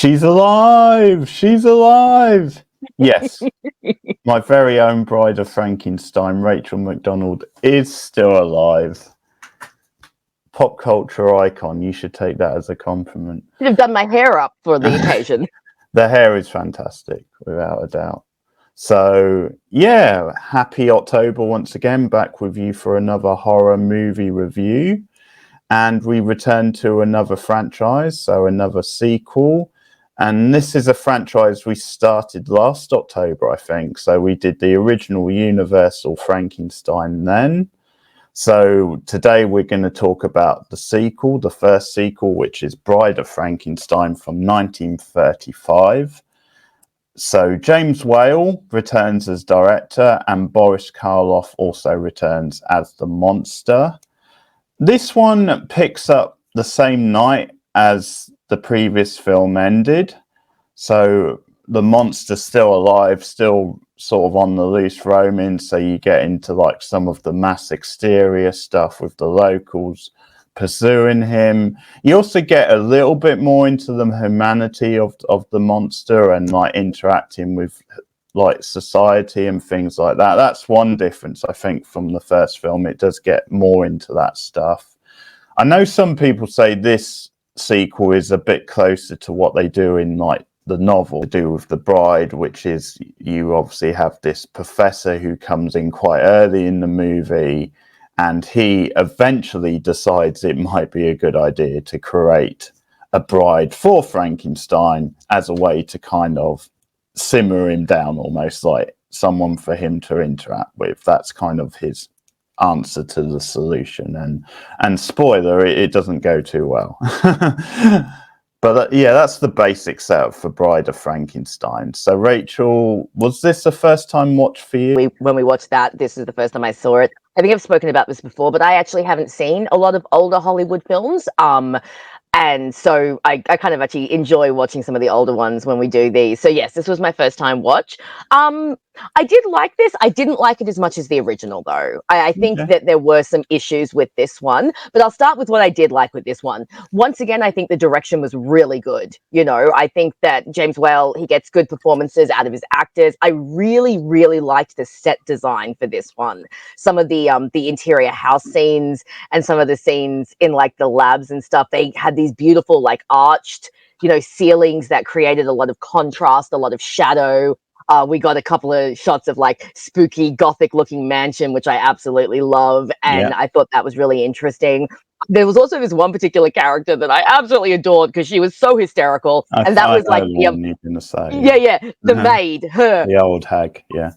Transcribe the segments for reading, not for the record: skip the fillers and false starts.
She's alive! She's alive! Yes, my very own Bride of Frankenstein, Rachel McDonald, is still alive. Pop culture icon. You should take that as a compliment. Should have done my hair up for the occasion. The hair is fantastic, without a doubt. So, yeah, happy October once again, back with you for another horror movie review. And we return to another franchise, so another sequel. And this is a franchise we started last October, I think. So we did the original Universal Frankenstein then. So today we're going to talk about the sequel, the first sequel, which is Bride of Frankenstein from 1935. So James Whale returns as director and Boris Karloff also returns as the monster. This one picks up the same night as the previous film ended. So the monster's still alive, still sort of on the loose roaming. So you get into like some of the mass exterior stuff with the locals pursuing him. You also get a little bit more into the humanity of the monster and like interacting with like society and things like that. That's one difference, I think, from the first film. It does get more into that stuff. I know some people say this sequel is a bit closer to what they do in like the novel, to do with the bride, which is you obviously have this professor who comes in quite early in the movie and he eventually decides it might be a good idea to create a bride for Frankenstein as a way to kind of simmer him down, almost like someone for him to interact with. That's kind of his answer to the solution. And spoiler, it doesn't go too well. But yeah, that's the basic setup for Bride of Frankenstein. So Rachel, was this a first time watch for you? When we watched that, this is the first time I saw it. I think I've spoken about this before, but I actually haven't seen a lot of older Hollywood films. And so I kind of actually enjoy watching some of the older ones when we do these. So yes, this was my first time watch. I did like this. I didn't like it as much as the original, though. I think that there were some issues with this one, but I'll start with what I did like with this one. Once again, I think the direction was really good. You know, I think that James Whale, he gets good performances out of his actors. I really, really liked the set design for this one. Some of the interior house scenes and some of the scenes in like the labs and stuff, they had these beautiful like arched, ceilings that created a lot of contrast, a lot of shadow. We got a couple of shots of like spooky gothic looking mansion, which I absolutely love. And I thought that was really interesting. There was also this one particular character that I absolutely adored because she was so hysterical. And that was like the maid, her. The old hag, yeah.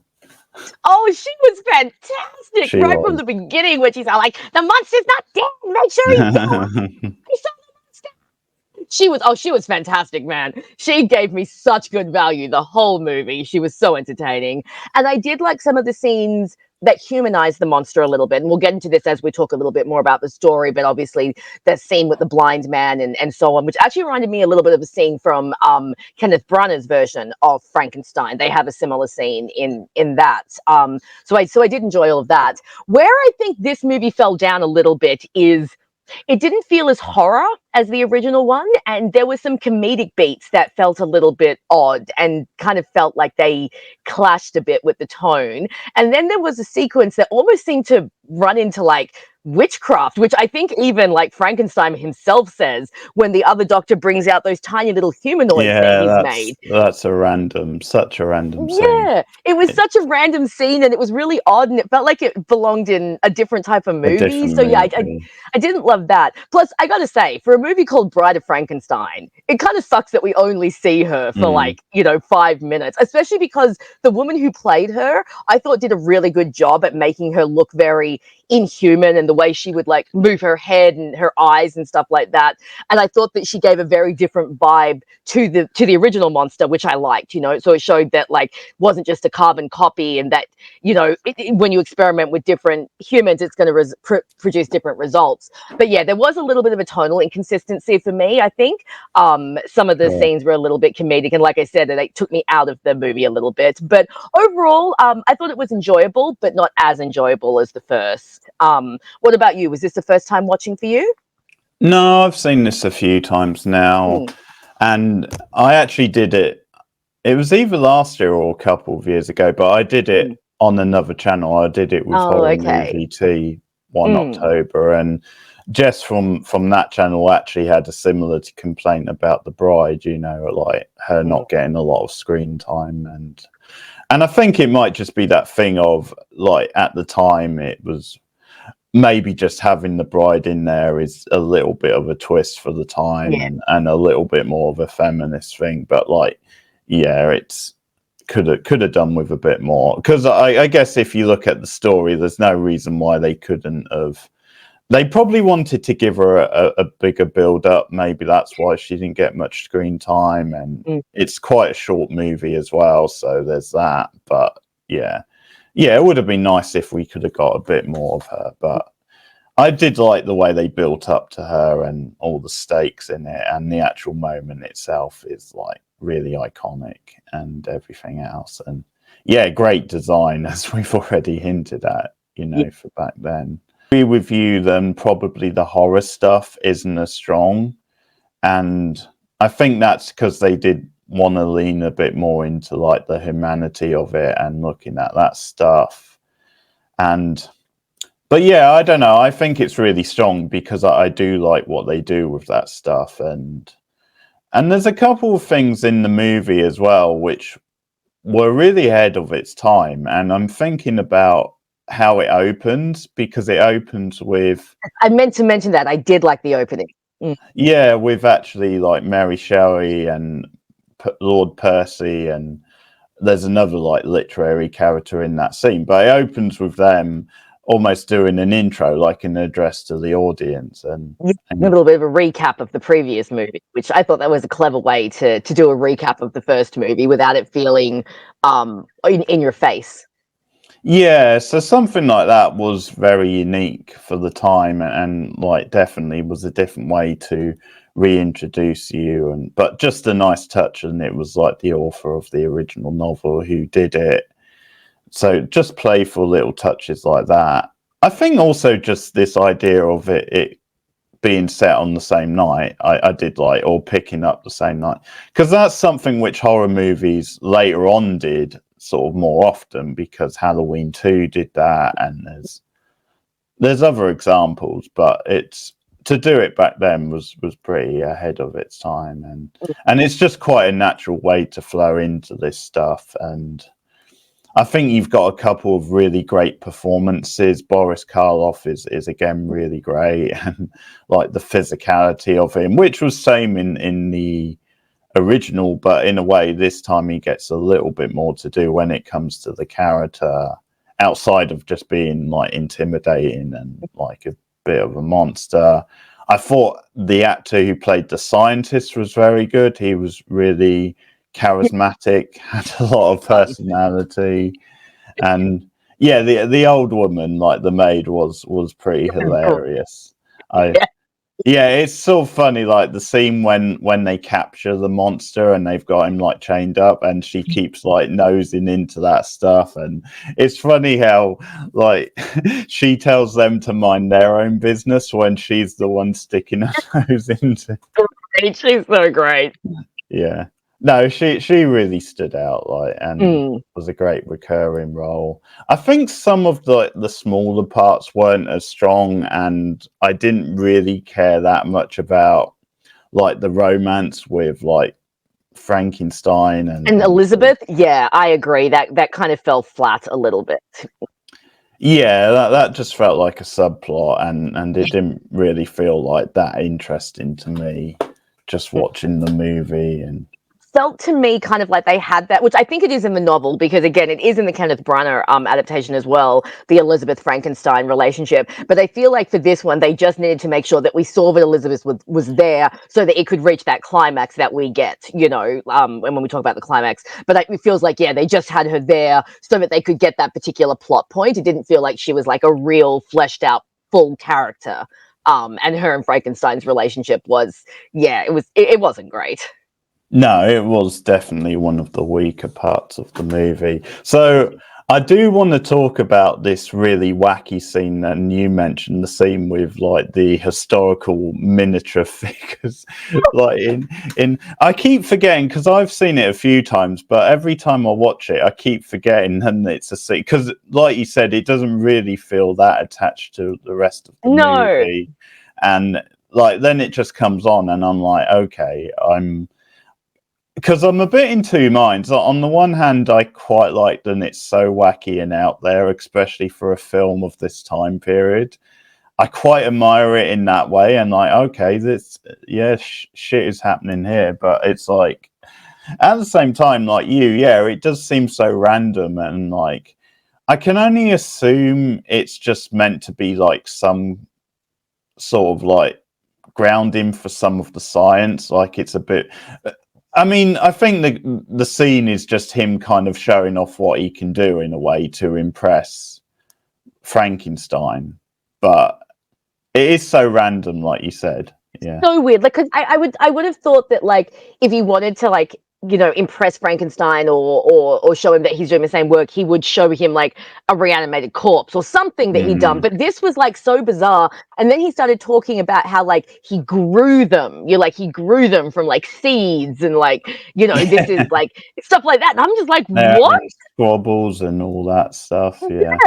Oh, she was fantastic from the beginning when she's like, the monster's not dead. Make sure he's dead. She was fantastic, man. She gave me such good value the whole movie. She was so entertaining. And I did like some of the scenes that humanized the monster a little bit. And we'll get into this as we talk a little bit more about the story. But obviously the scene with the blind man and so on, which actually reminded me a little bit of a scene from Kenneth Branagh's version of Frankenstein. They have a similar scene in that. So I did enjoy all of that. Where I think this movie fell down a little bit is it didn't feel as horror as the original one, and there were some comedic beats that felt a little bit odd and kind of felt like they clashed a bit with the tone. And then there was a sequence that almost seemed to run into like witchcraft, which I think even like Frankenstein himself says when the other doctor brings out those tiny little humanoids that he's made. That's such a random scene. Yeah, it was such a random scene and it was really odd and it felt like it belonged in a different type of movie. So yeah, I didn't love that. Plus, I gotta say, for a movie called Bride of Frankenstein, it kind of sucks that we only see her for 5 minutes, especially because the woman who played her, I thought did a really good job at making her look very inhuman and the way she would like move her head and her eyes and stuff like that. And I thought that she gave a very different vibe to the original monster, which I liked, so it showed that like wasn't just a carbon copy and that, when you experiment with different humans, it's going to produce different results. But yeah, there was a little bit of a tonal inconsistency for me, I think. Some of the scenes were a little bit comedic. And like I said, it took me out of the movie a little bit. But overall, I thought it was enjoyable, but not as enjoyable as the first. What about you? Was this the first time watching for you? No, I've seen this a few times now. And I actually did it. It was either last year or a couple of years ago, but I did it on another channel. I did it with Oh, Horror okay. Movie Tea one October, and Jess from that channel actually had a similar complaint about The Bride. You know, like her not getting a lot of screen time, and I think it might just be that thing of like at the time it was maybe just having the bride in there is a little bit of a twist for the time, and a little bit more of a feminist thing, but like it's could have done with a bit more, because I guess if you look at the story, there's no reason why they couldn't have. They probably wanted to give her a bigger build up. Maybe that's why she didn't get much screen time, and it's quite a short movie as well, so there's that. But yeah, it would have been nice if we could have got a bit more of her, but I did like the way they built up to her and all the stakes in it, and the actual moment itself is like really iconic and everything else. And yeah, great design, as we've already hinted at, you know, for back then. Agree with you, then probably the horror stuff isn't as strong, and I think that's because they did want to lean a bit more into like the humanity of it and looking at that stuff. But yeah, I don't know. I think it's really strong because I do like what they do with that stuff, and there's a couple of things in the movie as well which were really ahead of its time. And I'm thinking about how it opens, because it opens with. I meant to mention that I did like the opening. Yeah, with actually like Mary Shelley and Lord Percy, and there's another like literary character in that scene, but it opens with them almost doing an intro, like an address to the audience, and a little bit of a recap of the previous movie, which I thought that was a clever way to do a recap of the first movie without it feeling in your face. Yeah, so something like that was very unique for the time, and like definitely was a different way to reintroduce you, and but just a nice touch. And it was like the author of the original novel who did it, so just playful little touches like that. I think also just this idea of it being set on the same night, I did like, or picking up the same night, because that's something which horror movies later on did sort of more often, because Halloween 2 did that, and there's other examples, but it's to do it back then was pretty ahead of its time, and it's just quite a natural way to flow into this stuff. And I think you've got a couple of really great performances. Boris Karloff is again really great, and like the physicality of him, which was same in the original, but in a way this time he gets a little bit more to do when it comes to the character, outside of just being like intimidating and like a bit of a monster. I thought the actor who played the scientist was very good. He was really charismatic, had a lot of personality, and yeah, the old woman, like the maid, was pretty hilarious. Yeah, it's so funny, like the scene when they capture the monster and they've got him like chained up, and she keeps like nosing into that stuff, and it's funny how like she tells them to mind their own business when she's the one sticking her nose into. She's so great. Yeah. No, she really stood out, like, and was a great recurring role. I think some of the smaller parts weren't as strong, and I didn't really care that much about like the romance with like Frankenstein and Elizabeth. Yeah, I agree. That kind of fell flat a little bit. Yeah, that just felt like a subplot, and it didn't really feel like that interesting to me, just watching the movie. And felt to me kind of like they had that, which I think it is in the novel, because again, it is in the Kenneth Branagh adaptation as well, the Elizabeth Frankenstein relationship. But I feel like for this one, they just needed to make sure that we saw that Elizabeth was there so that it could reach that climax that we get, you know, when we talk about the climax. But it feels like, yeah, they just had her there so that they could get that particular plot point. It didn't feel like she was like a real fleshed out full character. And her and Frankenstein's relationship was, yeah, it wasn't great. No, it was definitely one of the weaker parts of the movie. So I do want to talk about this really wacky scene, and you mentioned the scene with like the historical miniature figures. Like in I keep forgetting because I've seen it a few times, but every time I watch it, I keep forgetting and it's a scene because, like you said, it doesn't really feel that attached to the rest of the No. movie, and like then it just comes on, and I'm like, okay, because I'm a bit in two minds. On the one hand, I quite like that it's so wacky and out there, especially for a film of this time period. I quite admire it in that way, and like, okay, this, yeah, shit is happening here, but it's like at the same time, like yeah, it does seem so random, and like I can only assume it's just meant to be like some sort of like grounding for some of the science. Like it's a bit. I mean, I think the scene is just him kind of showing off what he can do in a way to impress Frankenstein, but it is so random, like you said. Yeah. So weird. Like, 'cause I would have thought that, like, if he wanted to, like, impress Frankenstein or show him that he's doing the same work, he would show him like a reanimated corpse or something that he'd done. Mm. But this was like so bizarre. And then he started talking about how like he grew them. He grew them from like seeds and like, this is like stuff like that. And I'm just like, Yeah, what? squabbles and all that stuff. Yeah.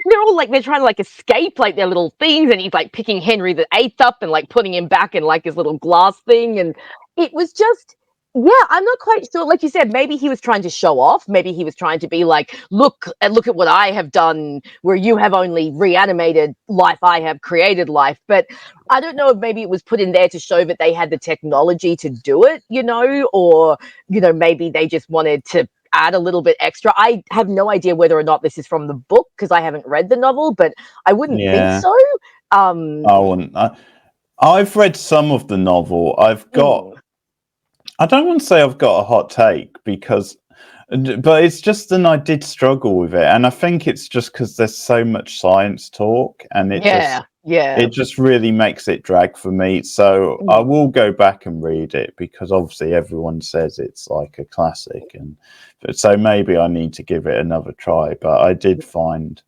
They're all like they're trying to like escape like their little things, and he's like picking Henry the Eighth up and like putting him back in like his little glass thing, and it was just, yeah, I'm not quite sure. Like you said, maybe he was trying to show off. Maybe he was trying to be like, look at what I have done, where you have only reanimated life, I have created life. But I don't know if maybe it was put in there to show that they had the technology to do it, or maybe they just wanted to add a little bit extra. I have no idea whether or not this is from the book because I haven't read the novel, but I wouldn't think Yeah. so. I wouldn't. I've read some of the novel. I don't want to say I've got a hot take but it's just that I did struggle with it, and I think it's just because there's so much science talk, and it just really makes it drag for me. So I will go back and read it because obviously everyone says it's like a classic, and so maybe I need to give it another try. But I did find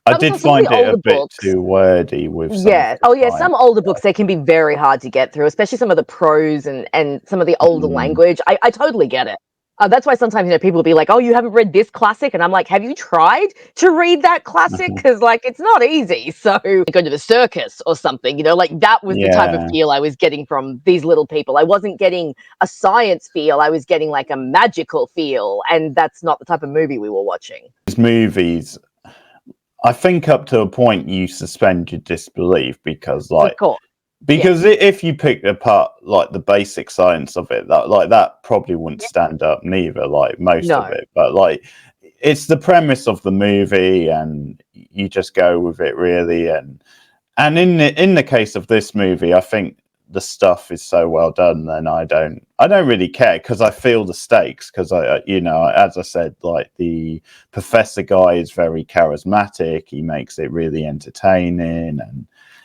it a bit too wordy with some of the science. Some older books, they can be very hard to get through, especially some of the prose and some of the older language. I totally get it. That's why sometimes people will be like, "Oh, you haven't read this classic," and I'm like, "Have you tried to read that classic? Because like it's not easy." So go to the circus or something, like that was the type of feel I was getting from these little people. I wasn't getting a science feel. I was getting like a magical feel, and that's not the type of movie we were watching. These movies, I think, up to a point you suspend your disbelief because if you pick apart like the basic science of it, that probably wouldn't stand up neither, like most of it. But like it's the premise of the movie, and you just go with it really. And in the case of this movie, I think the stuff is so well done, then I don't really care because I feel the stakes because as I said, like the professor guy is very charismatic. He makes it really entertaining,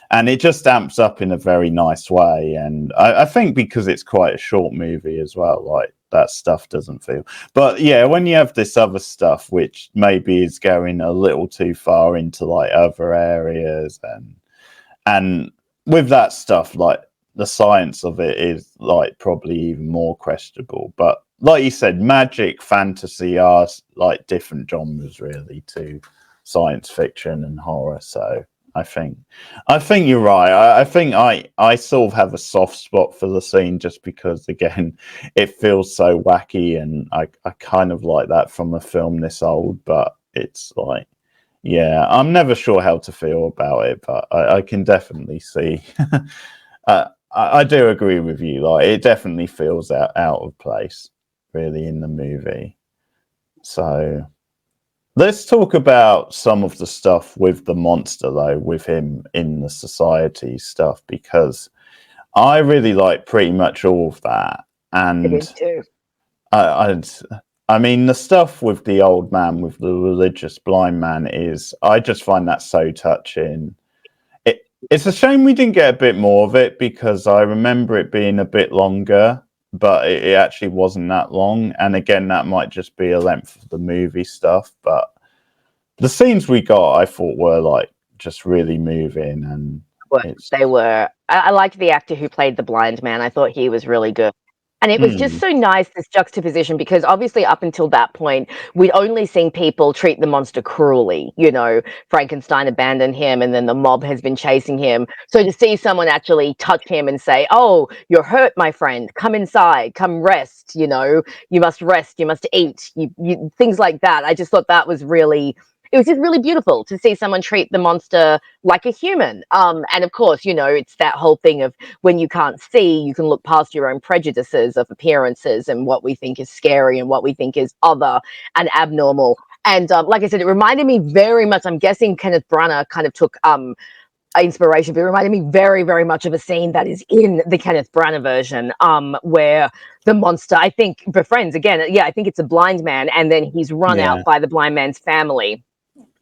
and it just amps up in a very nice way. And I think because it's quite a short movie as well, like that stuff doesn't feel. But yeah, when you have this other stuff which maybe is going a little too far into like other areas, and with that stuff, like the science of it is like probably even more questionable. But like you said, magic, fantasy are like different genres really to science fiction and horror. So I think you're right. I think I sort of have a soft spot for the scene just because again it feels so wacky, and I kind of like that from a film this old. But it's like, yeah, I'm never sure how to feel about it, but I can definitely see. I do agree with you. Like it definitely feels out of place, really, in the movie. So let's talk about some of the stuff with the monster, though, with him in the society stuff, because I really like pretty much all of that. And I did too. I mean, the stuff with the old man, with the religious blind man, I just find that so touching. It's a shame we didn't get a bit more of it because I remember it being a bit longer, but it actually wasn't that long. And again, that might just be a length of the movie stuff. But the scenes we got, I thought were like just really moving, and They were. I liked the actor who played the blind man. I thought he was really good. And it was just so nice, this juxtaposition, because obviously up until that point, we'd only seen people treat the monster cruelly. You know, Frankenstein abandoned him and then the mob has been chasing him. So to see someone actually touch him and say, oh, you're hurt, my friend, come inside, come rest, you know, you must rest, you must eat, things like that. I just thought that was really, it was just really beautiful to see someone treat the monster like a human. And of course, you know, it's that whole thing of when you can't see, you can look past your own prejudices of appearances and what we think is scary and what we think is other and abnormal. And like I said, it reminded me very much, I'm guessing Kenneth Branagh kind of took inspiration, but it reminded me very, very much of a scene that is in the Kenneth Branagh version, where the monster, I think, befriends, again, yeah, I think it's a blind man, and then he's run out by the blind man's family.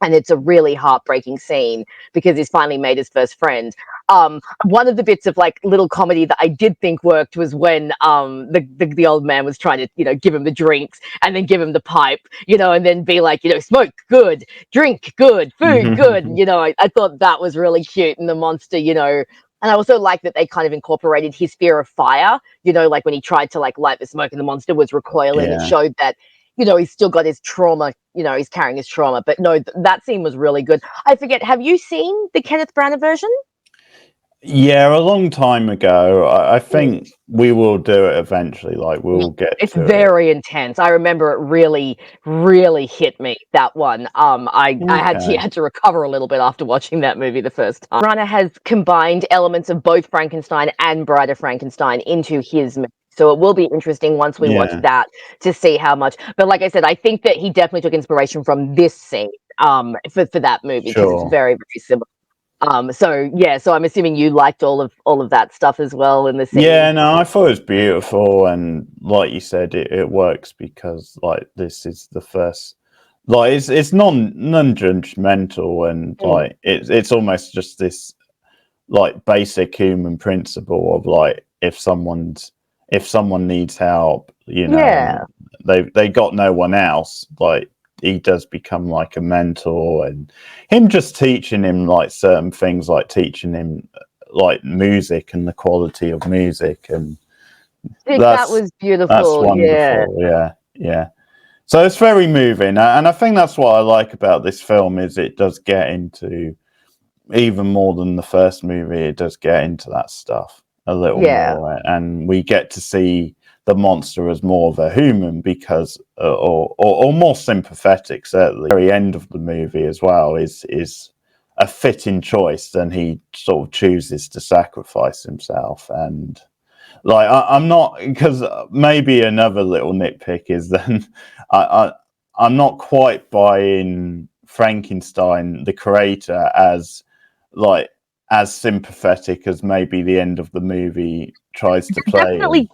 And it's a really heartbreaking scene because he's finally made his first friend. One of the bits of like little comedy that I did think worked was when the old man was trying to, you know, give him the drinks and then give him the pipe, you know, and then be like, you know, smoke good, drink good, food good. You know, I thought that was really cute. And the monster, you know, and I also like that they kind of incorporated his fear of fire, you know, like when he tried to like light the smoke and the monster was recoiling. It showed that, you know, he's still got his trauma, you know, he's carrying his trauma. But no, that scene was really good. I forget, have you seen the Kenneth Branagh version? Yeah, a long time ago. I think we will do it eventually. Like we'll get. It's very intense. I remember it really, really hit me, that one. I had to recover a little bit after watching that movie the first time. Branagh has combined elements of both Frankenstein and Bride of Frankenstein into his movie. So it will be interesting once we watch that to see how much. But like I said, I think that he definitely took inspiration from this scene for that movie because it's very, very similar. So I'm assuming you liked all of that stuff as well in the scene. Yeah, no, I thought it was beautiful, and like you said, it works because like this is the first, like it's non-judgmental, and like it's almost just this like basic human principle of like if someone needs help, you know, they got no one else, like he does become like a mentor, and him just teaching him like certain things, like teaching him like music and the quality of music, and that was beautiful. That's wonderful. Yeah. So it's very moving, and I think that's what I like about this film is it does get into, even more than the first movie, it does get into that stuff a little more, and we get to see the monster as more of a human because, or more sympathetic. Certainly, the very end of the movie as well is a fitting choice. Then he sort of chooses to sacrifice himself, and like I'm not, because maybe another little nitpick is then I'm not quite buying Frankenstein, the creator, as like as sympathetic as maybe the end of the movie tries to play.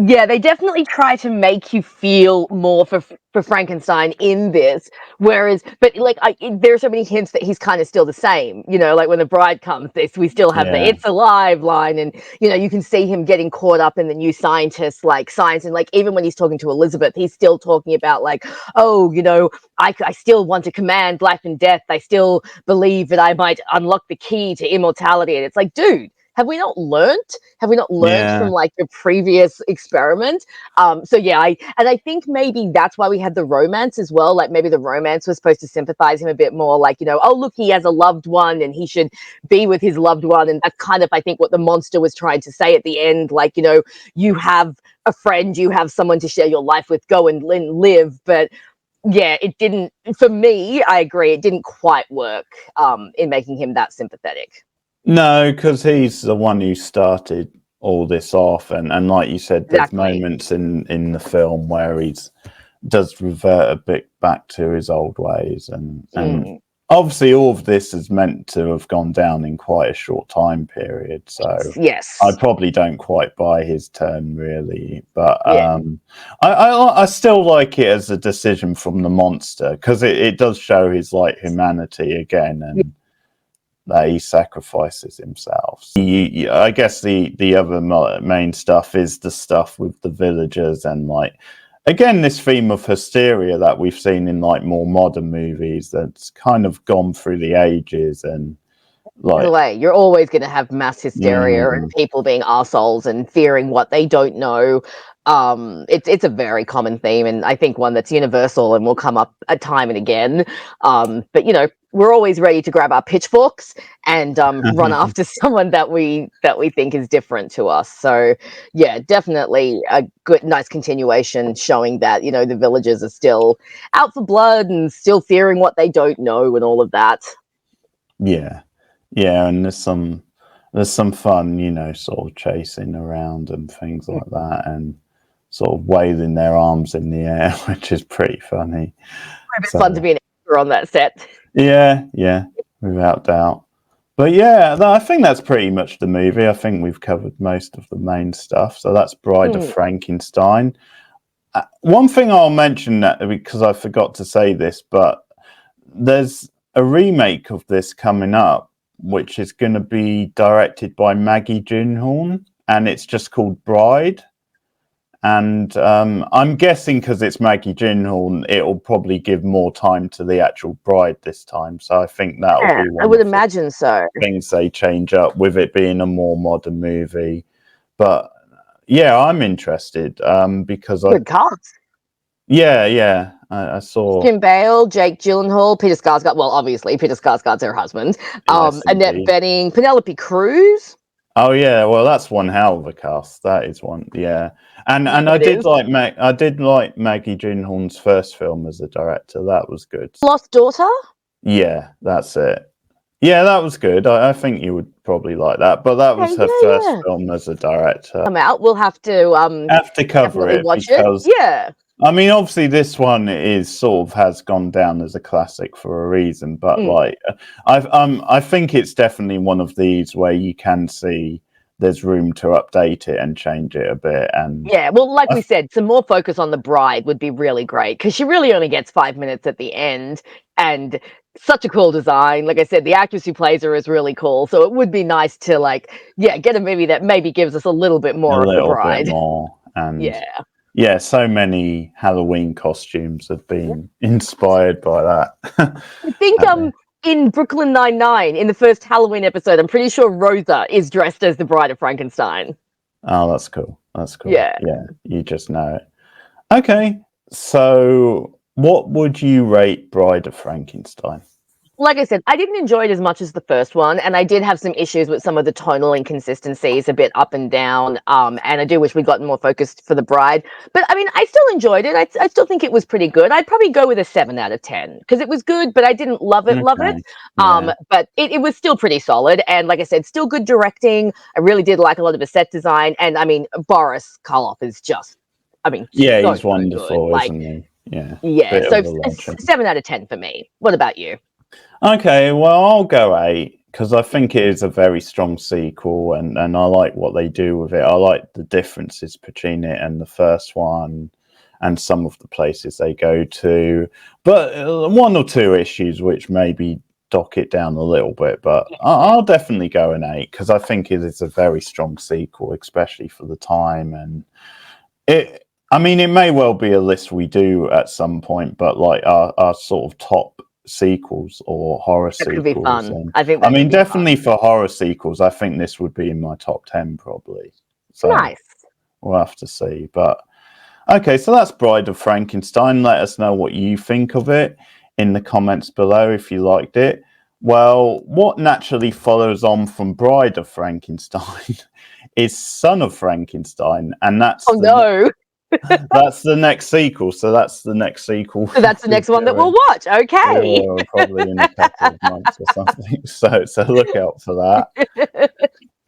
Yeah, they definitely try to make you feel more for Frankenstein in this. Whereas, but like, there are so many hints that he's kind of still the same. You know, like when the bride comes, we still have the "it's alive" line, and you know, you can see him getting caught up in the new scientist, like science, and like even when he's talking to Elizabeth, he's still talking about like, oh, you know, I still want to command life and death. I still believe that I might unlock the key to immortality, and it's like, dude. Have we not learnt? Have we not learnt from like your previous experiment? I think maybe that's why we had the romance as well. Like maybe the romance was supposed to sympathize him a bit more. Like, you know, oh look, he has a loved one and he should be with his loved one. And that's kind of, I think, what the monster was trying to say at the end. Like, you know, you have a friend, you have someone to share your life with. Go and live. But yeah, it didn't. For me, I agree, it didn't quite work in making him that sympathetic. No, because he's the one who started all this off, and like you said, there's moments in the film where he's does revert a bit back to his old ways, and obviously all of this is meant to have gone down in quite a short time period. So I probably don't quite buy his turn really, but I still like it as a decision from the monster because it does show his like humanity again, and that he sacrifices himself. I guess the other main stuff is the stuff with the villagers and like again, this theme of hysteria that we've seen in like more modern movies that's kind of gone through the ages, and By the like, way, you're always going to have mass hysteria and people being arseholes and fearing what they don't know. It's a very common theme, and I think one that's universal and will come up a time and again. But you know, we're always ready to grab our pitchforks and run after someone that we think is different to us. So yeah, definitely a good, nice continuation showing that, you know, the villagers are still out for blood and still fearing what they don't know and all of that. yeah, and there's some fun, you know, sort of chasing around and things like that, and sort of waving their arms in the air, which is pretty funny. It's fun to be an actor on that set. Yeah, without doubt. But yeah, I think that's pretty much the movie. I think we've covered most of the main stuff. So that's Bride of Frankenstein. One thing I'll mention, that because I forgot to say this, but there's a remake of this coming up, which is going to be directed by Maggie Gyllenhaal, and it's just called Bride. And I'm guessing because it's Maggie Gyllenhaal, it'll probably give more time to the actual bride this time. So I think that'll be one I would imagine so. things they change up with it being a more modern movie. But yeah, I'm interested because Good cast. I saw Christian Bale, Jake Gyllenhaal, Peter Skarsgård. Well, obviously Peter Skarsgård's her husband. Yes, Annette indeed. Bening, Penelope Cruz. Oh yeah, well that's one hell of a cast. That is one, yeah. And I did like Maggie Gyllenhaal's first film as a director. That was good. Lost Daughter. Yeah, that's it. Yeah, that was good. I think you would probably like that. But that was her first film as a director. Come out. We'll have to cover it watch because it. Yeah. I mean, obviously, this one is sort of has gone down as a classic for a reason. But like, I think it's definitely one of these where you can see there's room to update it and change it a bit. And yeah, well, like we said, some more focus on the bride would be really great because she really only gets 5 minutes at the end, and such a cool design. Like I said, the actress who plays her is really cool, so it would be nice to get a movie that maybe gives us a little bit more of the bride. Bit more, and yeah, so many Halloween costumes have been inspired by that. I think in Brooklyn Nine-Nine, in the first Halloween episode, I'm pretty sure Rosa is dressed as the Bride of Frankenstein. Oh, that's cool. That's cool. Yeah. Yeah, you just know it. Okay, so what would you rate Bride of Frankenstein? Like I said, I didn't enjoy it as much as the first one, and I did have some issues with some of the tonal inconsistencies, a bit up and down, and I do wish we'd gotten more focused for the bride. But, I mean, I still enjoyed it. I still think it was pretty good. I'd probably go with a 7 out of 10, because it was good, but I didn't love it. Yeah. But it was still pretty solid, and like I said, still good directing. I really did like a lot of the set design, and, I mean, Boris Karloff is just, I mean, yeah, he's wonderful, isn't he? Yeah, so 7 out of 10 for me. What about you? Okay, well, I'll go 8 because I think it is a very strong sequel, and I like what they do with it. I like the differences between it and the first one, and some of the places they go to. But one or two issues which maybe dock it down a little bit. But I'll definitely go an 8 because I think it is a very strong sequel, especially for the time. And I mean, it may well be a list we do at some point, but like our sort of top sequels or horror sequels. Could be fun. And, I mean, definitely for horror sequels, I think this would be in my top 10 probably. So nice. We'll have to see. But okay, so that's Bride of Frankenstein. Let us know what you think of it in the comments below if you liked it. Well, what naturally follows on from Bride of Frankenstein is Son of Frankenstein, and that's that's the next sequel. So that's the next sequel. So that's the next one that we'll watch. Okay. Yeah, probably in a couple of months or something. So look out for that.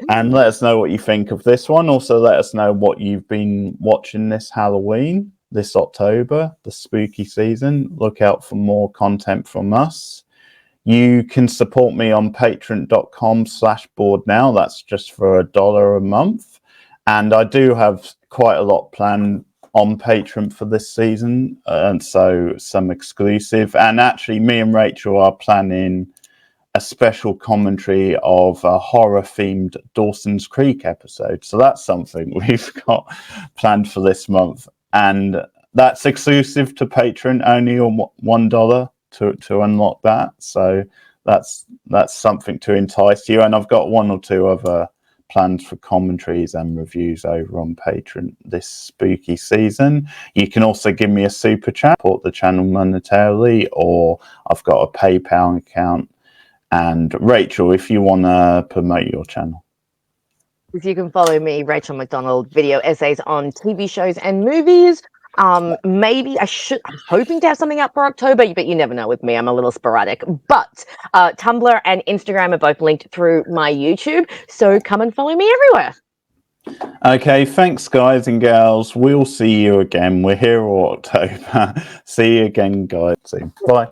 And let us know what you think of this one. Also, let us know what you've been watching this Halloween, this October, the spooky season. Look out for more content from us. You can support me on patreon.com/boardnow. That's just for $1 a month. And I do have quite a lot planned on Patreon for this season, and so some exclusive. And actually, me and Rachel are planning a special commentary of a horror-themed Dawson's Creek episode. So that's something we've got planned for this month. And that's exclusive to Patreon, only on $1 to unlock that. So that's something to entice you. And I've got one or two other plans for commentaries and reviews over on Patreon this spooky season. You can also give me a super chat, support the channel monetarily, or I've got a PayPal account. And Rachel, if you want to promote your channel. You can follow me, Rachel McDonald, video essays on TV shows and movies. Maybe I'm hoping to have something up for October, but you never know with me. I'm a little sporadic. But Tumblr and Instagram are both linked through my YouTube. So come and follow me everywhere. Okay, thanks, guys and gals. We'll see you again. We're here all October. See you again, guys, soon. Bye.